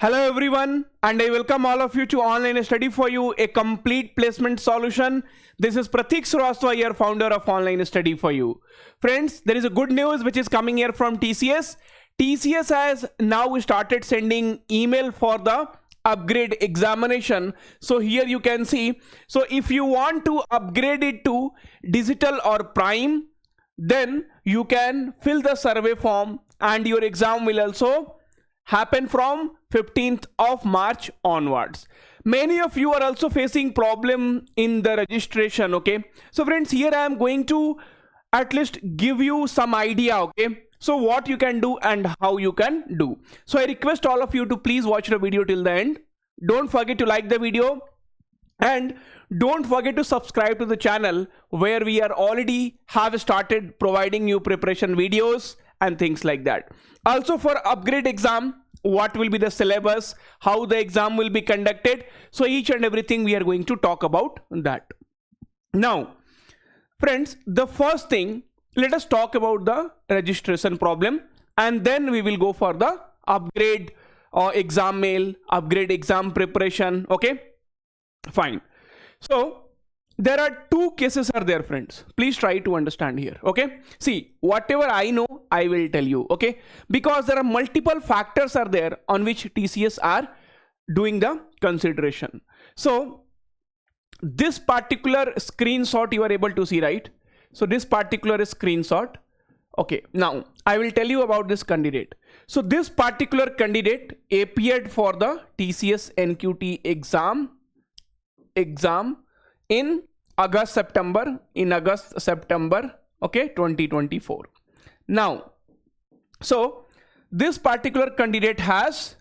Hello everyone, and I welcome all of you to Online Study for You, a complete placement solution. This is Pratik Srivastava here, founder of Online Study for You. Friends, there is a good news which is coming here from TCS. TCS has now started sending email for the upgrade examination. So here you can see, so if you want to upgrade it to digital or prime, then you can fill the survey form and your exam will also happen from 15th of March onwards. Many of you are also facing problem in the registration. Okay, so friends, here I am going to at least give you some idea. Okay, so what you can do and how you can do. So I request all of you to please watch the video till the end. Don't forget to like the video and don't forget to subscribe to the channel where we are already have started providing new preparation videos and things like that. Also for upgrade exam, what will be the syllabus, how the exam will be conducted, so each and everything we are going to talk about that. Now friends, the first thing, let us talk about the registration problem and then we will go for the upgrade exam mail, upgrade exam preparation. Okay, fine. So there are two cases are there, friends. Please try to understand here. Okay, see, whatever I know I will tell you. Okay, because there are multiple factors are there on which TCS are doing the consideration. So this particular screenshot you are able to see, right? So this particular screenshot. Okay, now I will tell you about this candidate. So this particular candidate appeared for the TCS NQT exam in August September, okay, 2024. Now, so this particular candidate has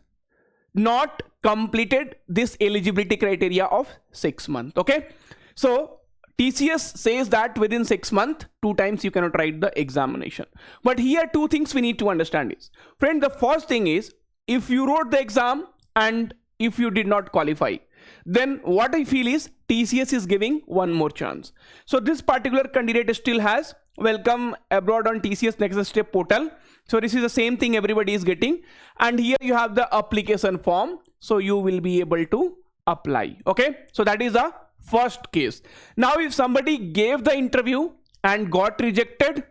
not completed this eligibility criteria of 6 months. Okay, so TCS says that within 6 months 2 times you cannot write the examination. But here two things we need to understand is, friend, the first thing is, if you wrote the exam and if you did not qualify, then what I feel is TCS is giving one more chance. So this particular candidate still has welcome abroad on TCS Next Step portal. So this is the same thing everybody is getting, and here you have the application form, so you will be able to apply. Okay, so that is a first case. Now if somebody gave the interview and got rejected,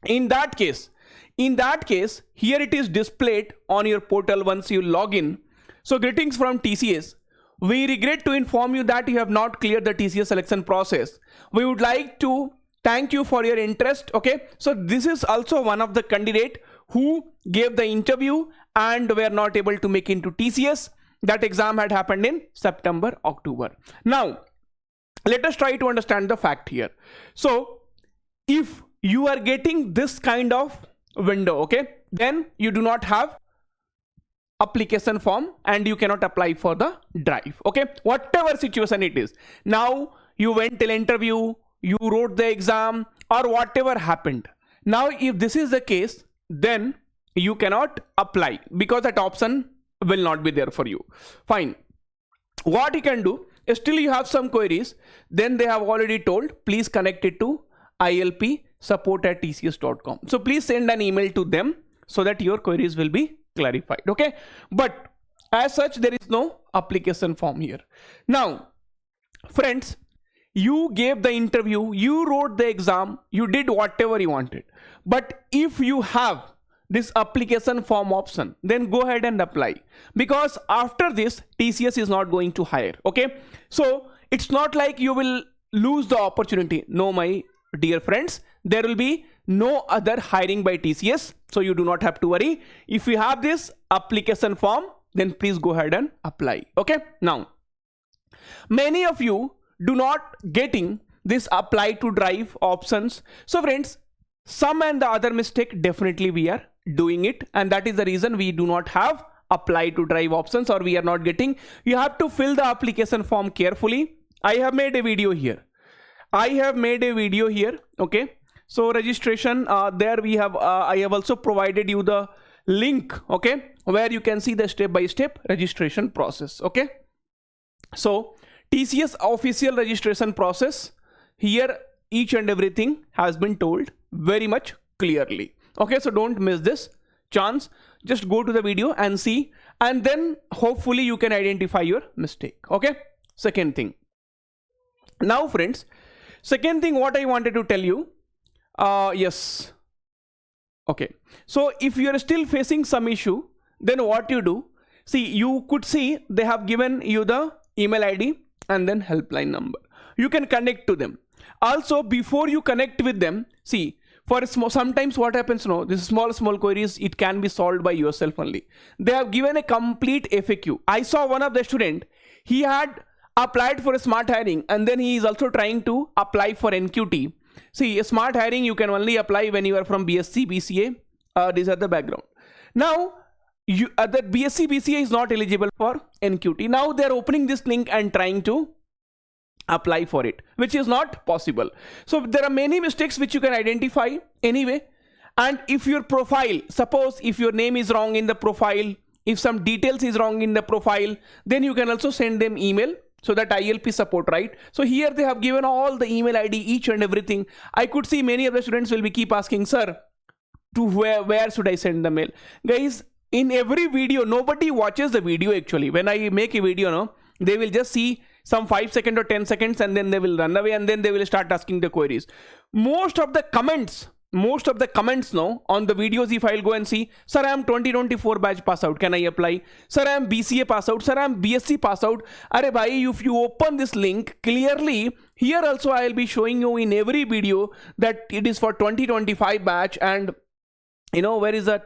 in that case here it is displayed on your portal once you log in. So greetings from TCS. We regret to inform you that you have not cleared the TCS selection process. We would like to thank you for your interest. Okay, so this is also one of the candidate who gave the interview and were not able to make into TCS. That exam had happened in September, October. Now let us try to understand the fact here. So if you are getting this kind of window, okay, then you do not have application form and you cannot apply for the drive. Okay, whatever situation it is, now you went till interview, you wrote the exam, or whatever happened. Now if this is the case, then you cannot apply because that option will not be there for you. Fine, what you can do is, still you have some queries, then they have already told please connect it to ilpsupport@tcs.com. so please send an email to them so that your queries will be clarified. Okay, but as such there is no application form here. Now friends, you gave the interview, you wrote the exam, you did whatever you wanted, but if you have this application form option, then go ahead and apply, because after this TCS is not going to hire. Okay, so it's not like you will lose the opportunity. No, my dear friends, there will be no other hiring by TCS, so you do not have to worry. If you have this application form, then please go ahead and apply. Okay, now many of you do not getting this apply to drive options. So friends, some and the other mistake definitely we are doing it, and that is the reason we do not have apply to drive options, or we are not getting. You have to fill the application form carefully. I have made a video here. Okay, so registration, there we have I have also provided you the link, okay, where you can see the step-by-step registration process. Okay, so TCS official registration process, here each and everything has been told very much clearly. Okay, so don't miss this. chance, just go to the video and see, and then hopefully you can identify your mistake. Okay, second thing. Now friends, second thing what I wanted to tell you, yes, okay, so if you are still facing some issue, then what you do, see, you could see they have given you the email ID and then helpline number. You can connect to them. Also, before you connect with them, see, for sometimes what happens, this small queries, it can be solved by yourself only. They have given a complete FAQ. I saw one of the student, he had applied for a smart hiring and then he is also trying to apply for NQT. See, a smart hiring you can only apply when you are from BSc, BCA, these are the background. Now, that BSc, BCA is not eligible for NQT. Now they are opening this link and trying to apply for it, which is not possible. So there are many mistakes which you can identify anyway. And if your profile, suppose if your name is wrong in the profile, if some details is wrong in the profile, then you can also send them email. So that ILP support, right? So here they have given all the email ID, each and everything. I could see many of the students will be keep asking, sir, to where should I send the mail? Guys, in every video, nobody watches the video actually. When I make a video, they will just see some 5 seconds or 10 seconds and then they will run away and then they will start asking the queries. Most of the comments now on the videos, if I'll go and see, sir, I am 2024 batch pass out, can I apply? Sir, I am BCA pass out, sir, I am BSc pass out. Arey bhai, if you open this link clearly, here also I will be showing you in every video that it is for 2025 batch. And where is that?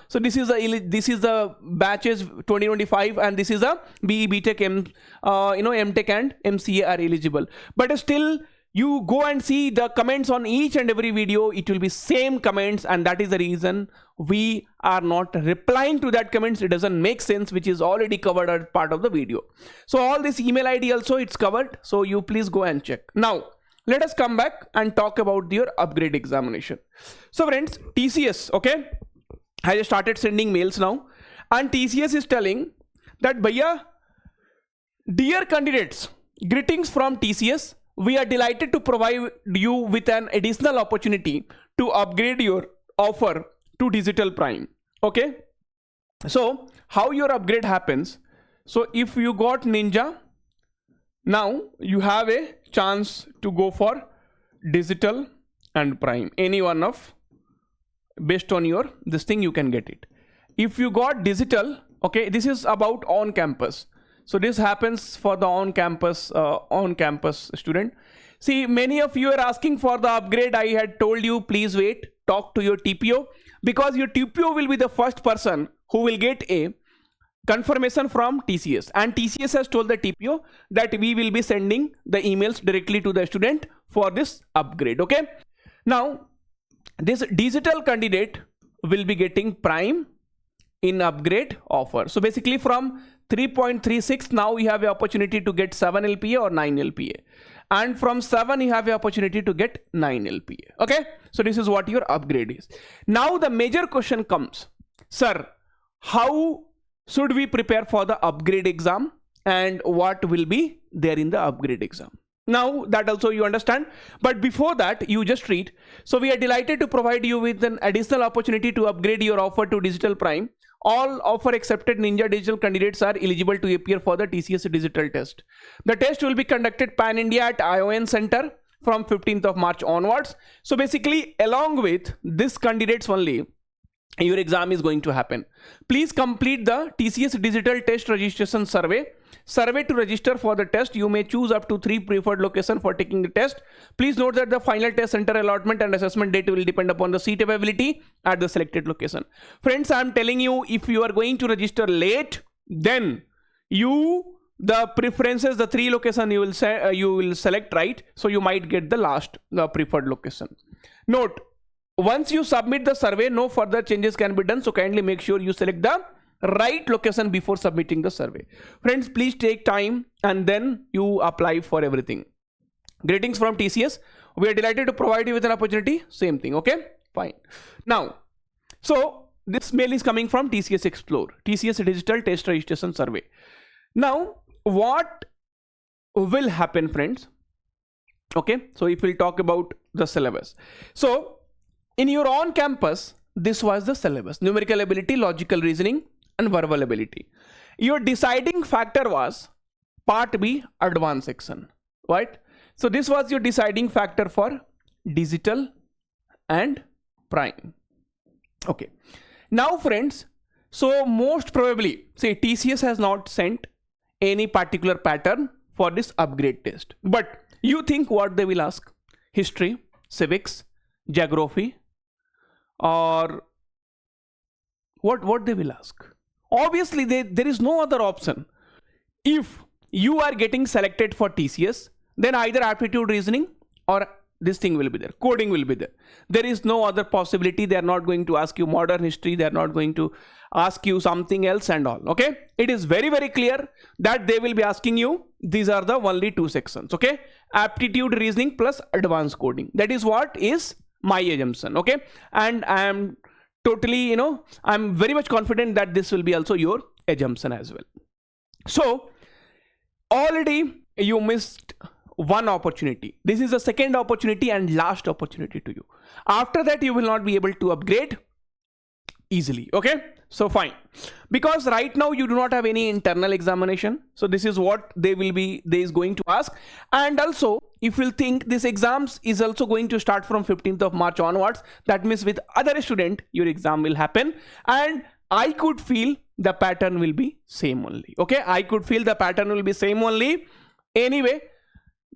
So this is the batches 2025 and this is a BE, BTech, MTech and MCA are eligible. But still, you go and see the comments on each and every video, it will be same comments, and that is the reason we are not replying to that comments. It doesn't make sense, which is already covered as part of the video. So all this email ID also it's covered. So you please go and check. Now, let us come back and talk about your upgrade examination. So friends, TCS, okay, has started sending mails now, and TCS is telling that, Bhaiya, dear candidates, greetings from TCS. We are delighted to provide you with an additional opportunity to upgrade your offer to Digital Prime. Okay. So how your upgrade happens? So if you got Ninja, now you have a chance to go for Digital and Prime. Any one of, based on your this thing, you can get it. If you got Digital, okay, this is about on campus. So this happens for the on-campus student. See, many of you are asking for the upgrade. I had told you, please wait, talk to your TPO, because your TPO will be the first person who will get a confirmation from TCS. And TCS has told the TPO that we will be sending the emails directly to the student for this upgrade. Okay. Now, this digital candidate will be getting Prime in upgrade offer. So basically from 3.36, now you have the opportunity to get 7 LPA or 9 LPA. And from 7, you have the opportunity to get 9 LPA. Okay. So this is what your upgrade is. Now the major question comes, sir, how should we prepare for the upgrade exam and what will be there in the upgrade exam? Now that also you understand, but before that you just read. So we are delighted to provide you with an additional opportunity to upgrade your offer to Digital Prime. All offer accepted Ninja Digital candidates are eligible to appear for the TCS digital test. The test will be conducted pan-India at ION Center from 15th of March onwards. So basically, along with this candidates only, your exam is going to happen. Please complete the TCS digital test registration survey. Survey to register for the test, you may choose up to 3 preferred locations for taking the test. Please note that the final test center allotment and assessment date will depend upon the seat availability at the selected location. Friends, I am telling you, if you are going to register late, then the preferences, the 3 location you will select, right? So you might get the preferred location. Note, once you submit the survey, no further changes can be done. So kindly make sure you select the right location before submitting the survey. Friends, please take time and then you apply for everything. Greetings from TCS. We are delighted to provide you with an opportunity. Same thing. Okay, fine. Now, so this mail is coming from TCS Explore, TCS Digital Test Registration Survey. Now, what will happen, friends? Okay, so if we'll talk about the syllabus. So in your on campus, this was the syllabus: numerical ability, logical reasoning, and verbal ability. Your deciding factor was part B, advanced section, right? So this was your deciding factor for digital and prime. Okay. Now friends, so most probably, say TCS has not sent any particular pattern for this upgrade test. But you think what they will ask? History, civics, geography, or what they will ask? Obviously, there is no other option. If you are getting selected for TCS, then either aptitude reasoning or this thing will be there, coding will be there. There is no other possibility. They are not going to ask you modern history. They are not going to ask you something else and all. Okay, it is very, very clear that they will be asking you, these are the only two sections. Okay, aptitude reasoning plus advanced coding. That is what is my assumption. Okay, and I am totally, I'm very much confident that this will be also your assumption as well. So already you missed one opportunity. This is the second opportunity and last opportunity to you. After that, you will not be able to upgrade easily. Okay, so fine, because right now you do not have any internal examination. So this is what they is going to ask. And also, if you think this exams is also going to start from 15th of March onwards, that means with other student your exam will happen, and I could feel the pattern will be same only. Okay, I could feel the pattern will be same only. Anyway,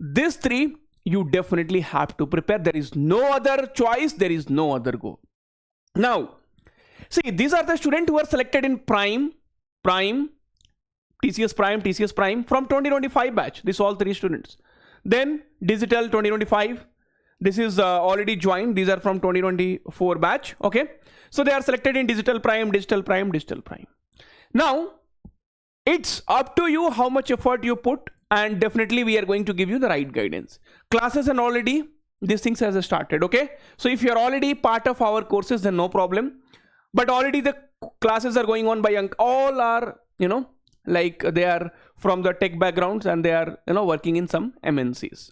these three you definitely have to prepare. There is no other choice. There is no other go. Now, see, these are the students who are selected in Prime, TCS Prime from 2025 batch. This all three students. Then Digital 2025. This is already joined. These are from 2024 batch. Okay. So they are selected in Digital Prime. Now, it's up to you how much effort you put, and definitely we are going to give you the right guidance. Classes and already these things has started. Okay. So if you're already part of our courses, then no problem. But already the classes are going on by young. All are, like they are from the tech backgrounds and they are, working in some MNCs.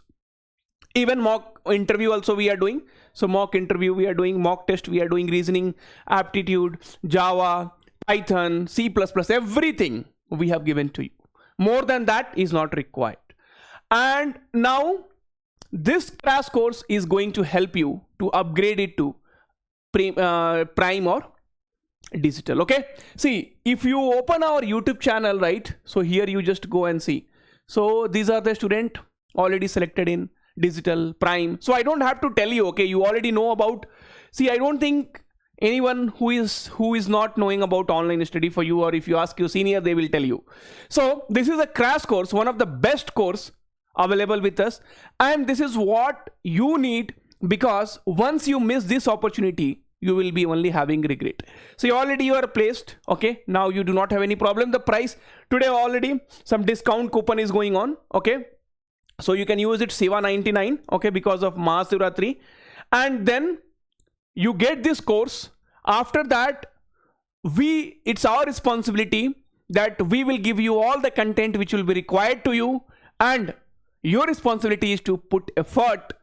Even mock interview also we are doing. So mock interview we are doing, mock test we are doing, reasoning, aptitude, Java, Python, C++, everything we have given to you. More than that is not required. And now this crash course is going to help you to upgrade it to Prime or Digital. Okay, see, if you open our YouTube channel, right, so here you just go and see. So these are the student already selected in Digital Prime. So I don't have to tell you. Okay, you already know about. See, I don't think anyone who is not knowing about online study for you, or if you ask your senior, they will tell you. So this is a crash course, one of the best course available with us, and this is what you need, because once you miss this opportunity, you will be only having regret. So you are placed. Okay, now you do not have any problem. The price today already some discount coupon is going on. Okay, so you can use it Seva 99. Okay, because of Mahashivratri, and then you get this course. After that, it's our responsibility that we will give you all the content which will be required to you, and your responsibility is to put effort,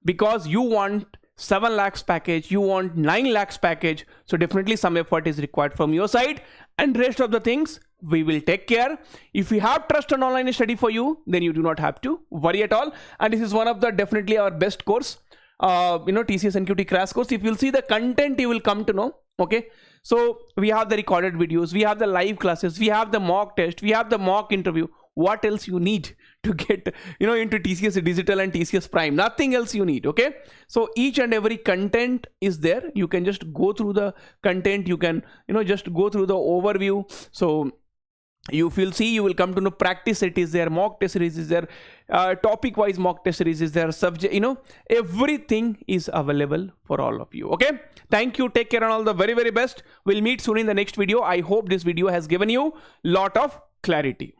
because you want 7 lakhs package, you want 9 lakhs package. So definitely some effort is required from your side, and rest of the things we will take care. If we have trust on online study for you, then you do not have to worry at all. And this is one of the definitely our best course, TCS NQT crash course. If you'll see the content, you will come to know. Okay, so we have the recorded videos, we have the live classes, we have the mock test, we have the mock interview. What else you need to get into TCS Digital and TCS Prime? Nothing else you need. Okay, so each and every content is there. You can just go through the content. You can just go through the overview. So you will see, you will come to know practice it is there, mock test series is there, topic wise mock test series is there, subject, everything is available for all of you. Okay, thank you, take care, and all the very, very best. We'll meet soon in the next video. I hope this video has given you lot of clarity.